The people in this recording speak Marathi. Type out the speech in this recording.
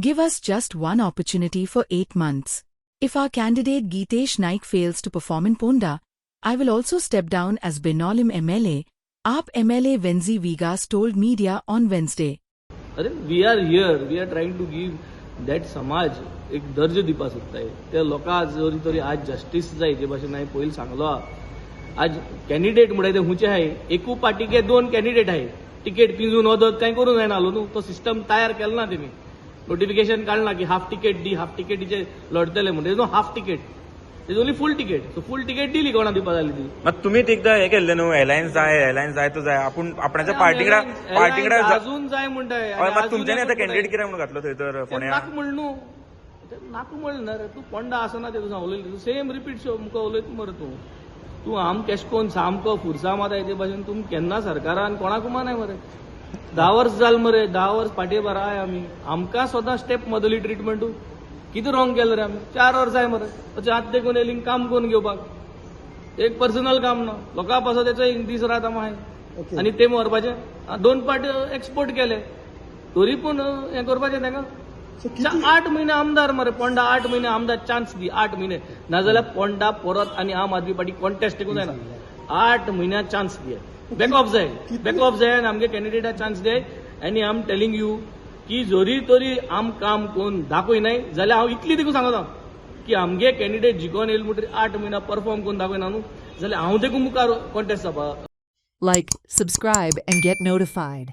Give us just one opportunity for 8 months. If our candidate Geetesh Naik fails to perform in Ponda, I will also step down as Benolim MLA, AAP MLA Venzi Vigas told media on Wednesday. We are here, we are trying to give that समाज एक दर्ज दिवपा सोदताय त्या लोकांक जरी तरी आज जस्टिस जाय जे भाशेन हांवें पयलीं सांगलो आज कॅन्डिडेट म्हणटा ते हुंचे हाय एकू पार्टीके 2 कॅन्डिडेट हाय टिकेट पिंजून वदत कांय करूं जायना न्हू तो सिस्टम तयार केलो ना तेमी नोटिफिकेशन काढला की हाफ तिकेट दी हाफ तिकेटीचे लढतले म्हणजे no half ticket is only full ticket so full ticket दिली कोणा दिवपा जाली ती मग तुम्ही एकदा हे केल्ले न्हू अलायन्स जाय तो जाय आपण आपणाच्या पार्टीकडे अजून जाय म्हणटाय मग तुमच्यानी आता कॅन्डिडेट कित्याक म्हणून घातलो थंय तर फोंड्या नाका म्हण न्हू नाका म्हणना रे तूं पोंडा आसना ते तुझा उलयली सेम रिपीट शो मुका उलयत मरे तूं आम केशकोन सामको फुरसा मात ते भाशेन तुम केन्ना सरकारान कोणाक मानाय मरे 10 वर्स जाल मरे 10 वर्स फाटीं राय आमी आमकां स्वता स्टेप मदली ट्रिटमेंट कितें रॉंग केलें रे आमी 4 वर्स जाय मरे अशें आतां देखून येयली काम करून घेवपाक एक पर्सनल काम ना लोकां पासो तेचो एक दीस रात आमी आनी ते व्हरपाचे 2 पार्टी एक्सपोर्ट केले तरी पूण हें करपाचें तांकां 8 महिने आमदार मरे पोंडा 8 महिने आमदार चान्स दी 8 महिने नाजाल्यार पोंडा परत आनी आम आदमी पार्टी कॉन्टेस्ट देखून जायना 8 महिन्यात चान्स दिये बॅकऑफ जाय आनी आमगे कॅन्डिडेटाक चान्स दे आनी आय एम टेलिंग यू की जरी तरी आम काम कोण दाखयनाय जाल्यार हांव इतली देखून सांगता की आमगे कॅन्डिडेट जिखोन येयले म्हणटरी 8 महिना परफॉर्म करून दाखयना न्हू जाल्यार हांव देखून मुखार कॉन्टेस्ट जावपा Like, subscribe, and get notified.